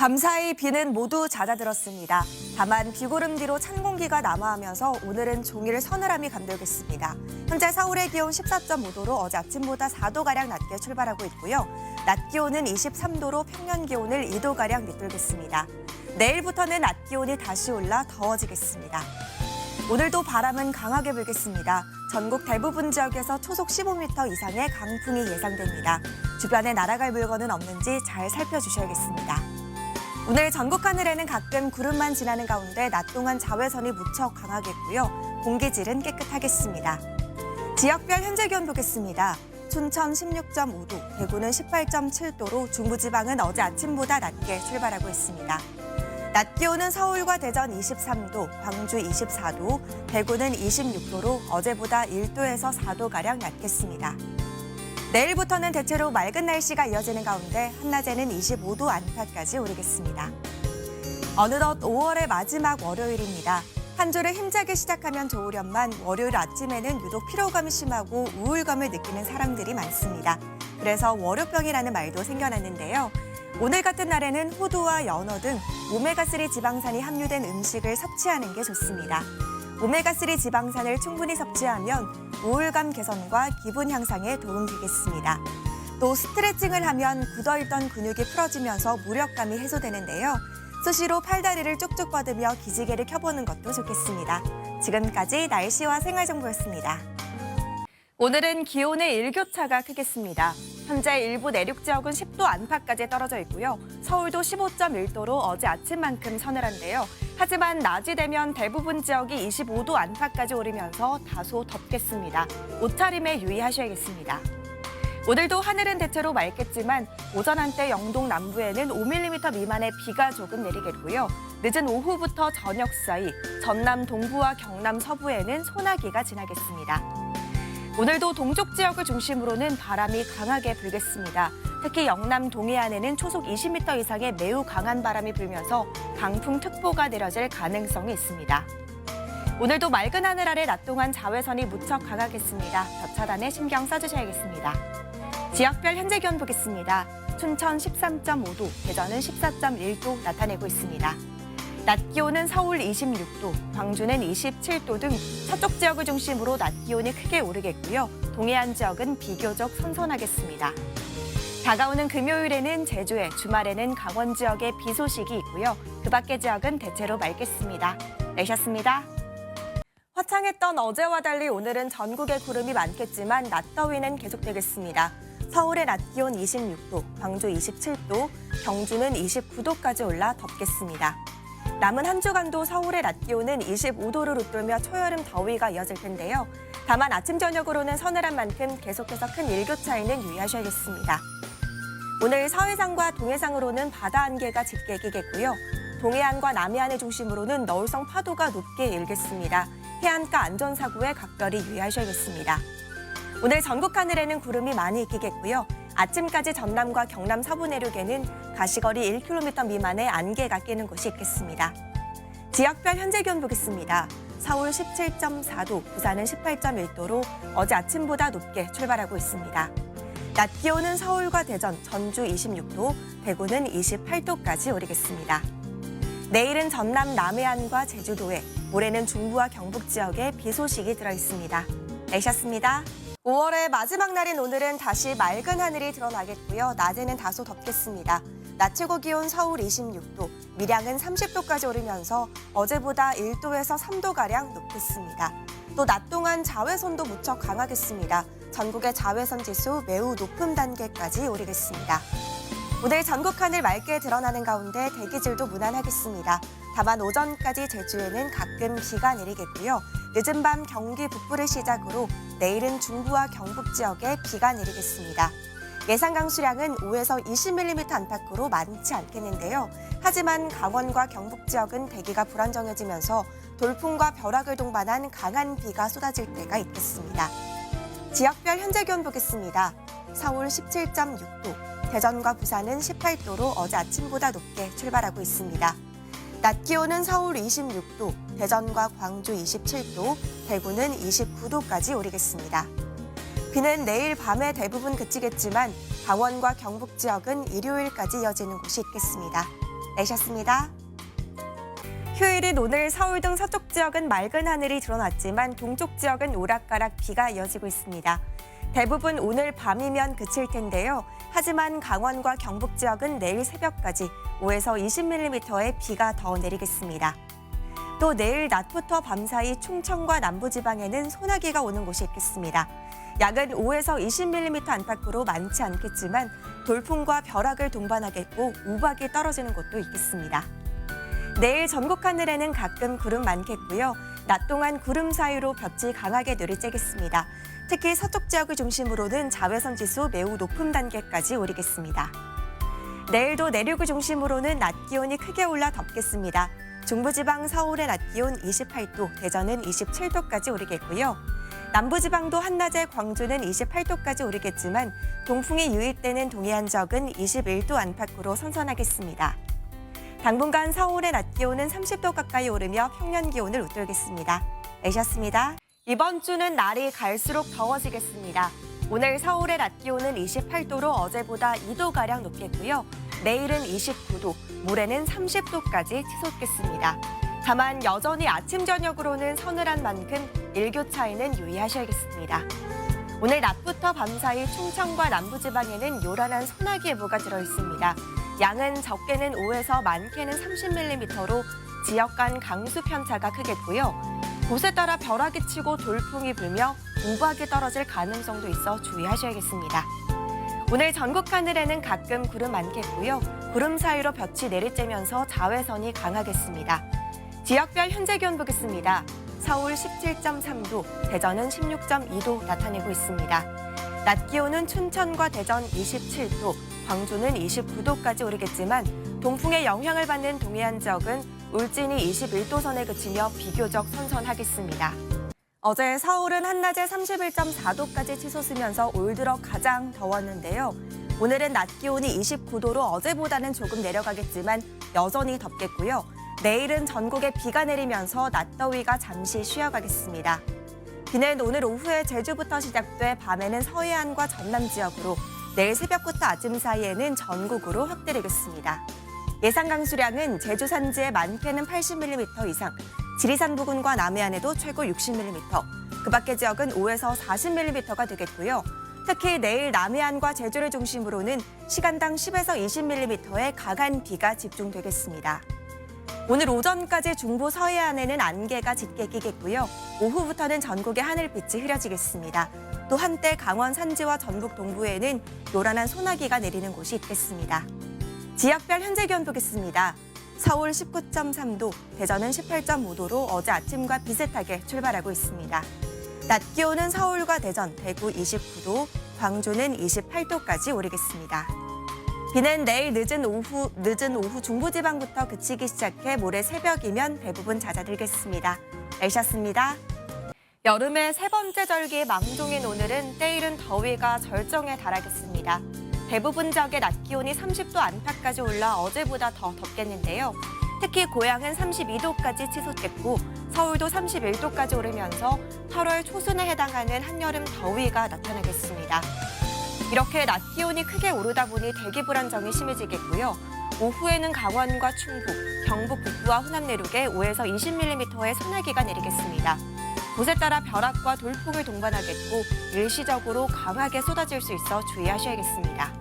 밤사이 비는 모두 잦아들었습니다. 다만 비구름 뒤로 찬 공기가 남하하면서 오늘은 종일 서늘함이 감돌겠습니다. 현재 서울의 기온 14.5도로 어제 아침보다 4도가량 낮게 출발하고 있고요. 낮 기온은 23도로 평년 기온을 2도가량 밑돌겠습니다. 내일부터는 낮 기온이 다시 올라 더워지겠습니다. 오늘도 바람은 강하게 불겠습니다. 전국 대부분 지역에서 초속 15m 이상의 강풍이 예상됩니다. 주변에 날아갈 물건은 없는지 잘 살펴주셔야겠습니다. 오늘 전국 하늘에는 가끔 구름만 지나는 가운데 낮 동안 자외선이 무척 강하겠고요. 공기질은 깨끗하겠습니다. 지역별 현재 기온 보겠습니다. 춘천 16.5도, 대구는 18.7도로 중부지방은 어제 아침보다 낮게 출발하고 있습니다. 낮 기온은 서울과 대전 23도, 광주 24도, 대구는 26도로 어제보다 1도에서 4도가량 낮겠습니다. 내일부터는 대체로 맑은 날씨가 이어지는 가운데 한낮에는 25도 안팎까지 오르겠습니다. 어느덧 5월의 마지막 월요일입니다. 한 주를 힘차게 시작하면 좋으련만 월요일 아침에는 유독 피로감이 심하고 우울감을 느끼는 사람들이 많습니다. 그래서 월요병이라는 말도 생겨났는데요. 오늘 같은 날에는 호두와 연어 등 오메가3 지방산이 함유된 음식을 섭취하는 게 좋습니다. 오메가3 지방산을 충분히 섭취하면 우울감 개선과 기분 향상에 도움 되겠습니다. 또 스트레칭을 하면 굳어있던 근육이 풀어지면서 무력감이 해소되는데요. 수시로 팔다리를 쭉쭉 뻗으며 기지개를 켜보는 것도 좋겠습니다. 지금까지 날씨와 생활정보였습니다. 오늘은 기온의 일교차가 크겠습니다. 현재 일부 내륙 지역은 10도 안팎까지 떨어져 있고요. 서울도 15.1도로 어제 아침만큼 서늘한데요. 하지만 낮이 되면 대부분 지역이 25도 안팎까지 오르면서 다소 덥겠습니다. 옷차림에 유의하셔야겠습니다. 오늘도 하늘은 대체로 맑겠지만 오전 한때 영동 남부에는 5mm 미만의 비가 조금 내리겠고요. 늦은 오후부터 저녁 사이 전남 동부와 경남 서부에는 소나기가 지나겠습니다. 오늘도 동쪽 지역을 중심으로는 바람이 강하게 불겠습니다. 특히 영남 동해안에는 초속 20m 이상의 매우 강한 바람이 불면서 강풍특보가 내려질 가능성이 있습니다. 오늘도 맑은 하늘 아래 낮 동안 자외선이 무척 강하겠습니다. 볕 차단에 신경 써주셔야겠습니다. 지역별 현재 기온 보겠습니다. 춘천 13.5도, 대전은 14.1도 나타내고 있습니다. 낮 기온은 서울 26도, 광주는 27도 등 서쪽 지역을 중심으로 낮 기온이 크게 오르겠고요. 동해안 지역은 비교적 선선하겠습니다. 다가오는 금요일에는 제주에, 주말에는 강원 지역에 비 소식이 있고요. 그 밖의 지역은 대체로 맑겠습니다. 내셨습니다. 화창했던 어제와 달리 오늘은 전국에 구름이 많겠지만 낮 더위는 계속되겠습니다. 서울의 낮 기온 26도, 광주 27도, 경주는 29도까지 올라 덥겠습니다. 남은 한 주간도 서울의 낮 기온은 25도를 웃돌며 초여름 더위가 이어질 텐데요. 다만 아침 저녁으로는 서늘한 만큼 계속해서 큰 일교차에는 유의하셔야겠습니다. 오늘 서해상과 동해상으로는 바다 안개가 짙게 끼겠고요. 동해안과 남해안을 중심으로는 너울성 파도가 높게 일겠습니다. 해안가 안전사고에 각별히 유의하셔야겠습니다. 오늘 전국 하늘에는 구름이 많이 끼겠고요. 아침까지 전남과 경남 서부 내륙에는 가시거리 1km 미만의 안개가 끼는 곳이 있겠습니다. 지역별 현재 기온 보겠습니다. 서울 17.4도, 부산은 18.1도로 어제 아침보다 높게 출발하고 있습니다. 낮 기온은 서울과 대전, 전주 26도, 대구는 28도까지 오르겠습니다. 내일은 전남 남해안과 제주도에, 모레는 중부와 경북 지역에 비 소식이 들어있습니다. 내셨습니다. 5월의 마지막 날인 오늘은 다시 맑은 하늘이 드러나겠고요. 낮에는 다소 덥겠습니다. 낮 최고 기온 서울 26도, 밀양은 30도까지 오르면서 어제보다 1도에서 3도가량 높겠습니다. 또 낮 동안 자외선도 무척 강하겠습니다. 전국의 자외선 지수 매우 높은 단계까지 오르겠습니다. 오늘 전국 하늘 맑게 드러나는 가운데 대기질도 무난하겠습니다. 다만 오전까지 제주에는 가끔 비가 내리겠고요. 늦은 밤 경기 북부를 시작으로 내일은 중부와 경북 지역에 비가 내리겠습니다. 예상 강수량은 5에서 20mm 안팎으로 많지 않겠는데요. 하지만 강원과 경북 지역은 대기가 불안정해지면서 돌풍과 벼락을 동반한 강한 비가 쏟아질 때가 있겠습니다. 지역별 현재 기온 보겠습니다. 서울 17.6도, 대전과 부산은 18도로 어제 아침보다 높게 출발하고 있습니다. 낮 기온은 서울 26도, 대전과 광주 27도, 대구는 29도까지 오르겠습니다. 비는 내일 밤에 대부분 그치겠지만 강원과 경북 지역은 일요일까지 이어지는 곳이 있겠습니다. 내셨습니다. 휴일인 오늘 서울 등 서쪽 지역은 맑은 하늘이 드러났지만 동쪽 지역은 오락가락 비가 이어지고 있습니다. 대부분 오늘 밤이면 그칠 텐데요. 하지만 강원과 경북 지역은 내일 새벽까지 5에서 20mm의 비가 더 내리겠습니다. 또 내일 낮부터 밤사이 충청과 남부지방에는 소나기가 오는 곳이 있겠습니다. 약은 5에서 20mm 안팎으로 많지 않겠지만 돌풍과 벼락을 동반하겠고 우박이 떨어지는 곳도 있겠습니다. 내일 전국 하늘에는 가끔 구름 많겠고요. 낮 동안 구름 사이로 볕이 강하게 내리쬐겠습니다. 특히 서쪽 지역을 중심으로는 자외선 지수 매우 높은 단계까지 오르겠습니다. 내일도 내륙을 중심으로는 낮 기온이 크게 올라 덥겠습니다. 중부지방 서울의 낮 기온 28도, 대전은 27도까지 오르겠고요. 남부지방도 한낮에 광주는 28도까지 오르겠지만 동풍이 유입되는 동해안 지역은 21도 안팎으로 선선하겠습니다. 당분간 서울의 낮 기온은 30도 가까이 오르며 평년 기온을 웃돌겠습니다. 내셨습니다. 이번 주는 날이 갈수록 더워지겠습니다. 오늘 서울의 낮 기온은 28도로 어제보다 2도가량 높겠고요. 내일은 29도, 모레는 30도까지 치솟겠습니다. 다만 여전히 아침 저녁으로는 서늘한 만큼 일교차에는 유의하셔야겠습니다. 오늘 낮부터 밤사이 충청과 남부지방에는 요란한 소나기 예보가 들어있습니다. 양은 적게는 5에서 많게는 30mm로 지역 간 강수 편차가 크겠고요. 곳에 따라 벼락이 치고 돌풍이 불며 우박이 떨어질 가능성도 있어 주의하셔야겠습니다. 오늘 전국 하늘에는 가끔 구름 많겠고요. 구름 사이로 볕이 내리쬐면서 자외선이 강하겠습니다. 지역별 현재 기온 보겠습니다. 서울 17.3도, 대전은 16.2도 나타내고 있습니다. 낮 기온은 춘천과 대전 27도, 광주는 29도까지 오르겠지만 동풍의 영향을 받는 동해안 지역은 울진이 21도 선에 그치며 비교적 선선하겠습니다. 어제 서울은 한낮에 31.4도까지 치솟으면서 올 들어 가장 더웠는데요. 오늘은 낮 기온이 29도로 어제보다는 조금 내려가겠지만 여전히 덥겠고요. 내일은 전국에 비가 내리면서 낮더위가 잠시 쉬어가겠습니다. 비는 오늘 오후에 제주부터 시작돼 밤에는 서해안과 전남 지역으로 내일 새벽부터 아침 사이에는 전국으로 확대되겠습니다. 예상 강수량은 제주 산지에 많게는 80mm 이상, 지리산 부근과 남해안에도 최고 60mm, 그 밖의 지역은 5에서 40mm가 되겠고요. 특히 내일 남해안과 제주를 중심으로는 시간당 10에서 20mm의 강한 비가 집중되겠습니다. 오늘 오전까지 중부 서해안에는 안개가 짙게 끼겠고요. 오후부터는 전국의 하늘빛이 흐려지겠습니다. 또 한때 강원 산지와 전북 동부에는 요란한 소나기가 내리는 곳이 있겠습니다. 지역별 현재 기온 보겠습니다. 서울 19.3도, 대전은 18.5도로 어제 아침과 비슷하게 출발하고 있습니다. 낮 기온은 서울과 대전, 대구 29도, 광주는 28도까지 오르겠습니다. 비는 내일 늦은 오후 중부지방부터 그치기 시작해 모레 새벽이면 대부분 잦아들겠습니다. 내셨습니다. 여름의 세 번째 절기 망종인 오늘은 때이른 더위가 절정에 달하겠습니다. 대부분 지역의 낮 기온이 30도 안팎까지 올라 어제보다 더 덥겠는데요. 특히 고양은 32도까지 치솟겠고 서울도 31도까지 오르면서 8월 초순에 해당하는 한여름 더위가 나타나겠습니다. 이렇게 낮 기온이 크게 오르다 보니 대기 불안정이 심해지겠고요. 오후에는 강원과 충북, 경북 북부와 호남 내륙에 5에서 20mm의 소나기가 내리겠습니다. 곳에 따라 벼락과 돌풍을 동반하겠고 일시적으로 강하게 쏟아질 수 있어 주의하셔야겠습니다.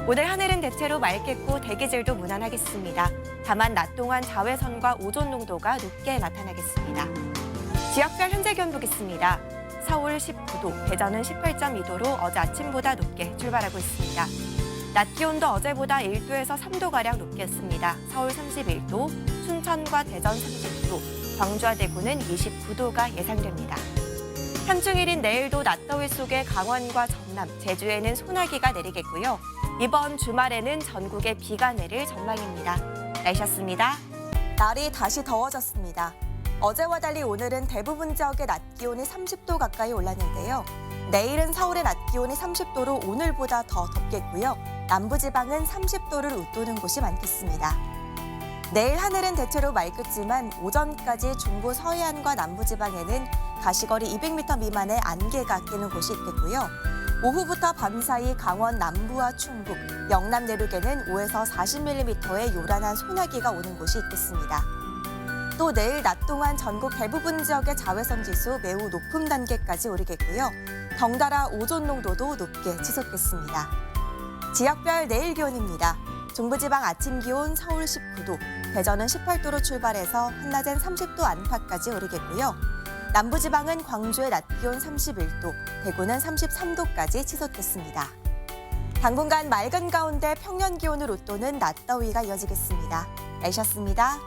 오늘 하늘은 대체로 맑겠고 대기질도 무난하겠습니다. 다만 낮 동안 자외선과 오존 농도가 높게 나타나겠습니다. 지역별 현재 기온 보겠습니다. 서울 19도, 대전은 18.2도로 어제 아침보다 높게 출발하고 있습니다. 낮 기온도 어제보다 1도에서 3도가량 높겠습니다. 서울 31도, 춘천과 대전 30도, 광주와 대구는 29도가 예상됩니다. 한중일인 내일도 낮더위 속에 강원과 전남, 제주에는 소나기가 내리겠고요. 이번 주말에는 전국에 비가 내릴 전망입니다. 내셨습니다. 날이 다시 더워졌습니다. 어제와 달리 오늘은 대부분 지역의 낮 기온이 30도 가까이 올랐는데요. 내일은 서울의 낮 기온이 30도로 오늘보다 더 덥겠고요. 남부지방은 30도를 웃도는 곳이 많겠습니다. 내일 하늘은 대체로 맑겠지만 오전까지 중부 서해안과 남부지방에는 가시거리 200m 미만의 안개가 끼는 곳이 있겠고요. 오후부터 밤사이 강원 남부와 충북, 영남 내륙에는 5에서 40mm의 요란한 소나기가 오는 곳이 있겠습니다. 또 내일 낮 동안 전국 대부분 지역의 자외선 지수 매우 높음 단계까지 오르겠고요. 덩달아 오존 농도도 높게 치솟겠습니다. 지역별 내일 기온입니다. 중부지방 아침 기온 서울 19도, 대전은 18도로 출발해서 한낮엔 30도 안팎까지 오르겠고요. 남부지방은 광주의 낮 기온 31도, 대구는 33도까지 치솟겠습니다. 당분간 맑은 가운데 평년 기온을 웃도는 낮더위가 이어지겠습니다. 날씨였습니다.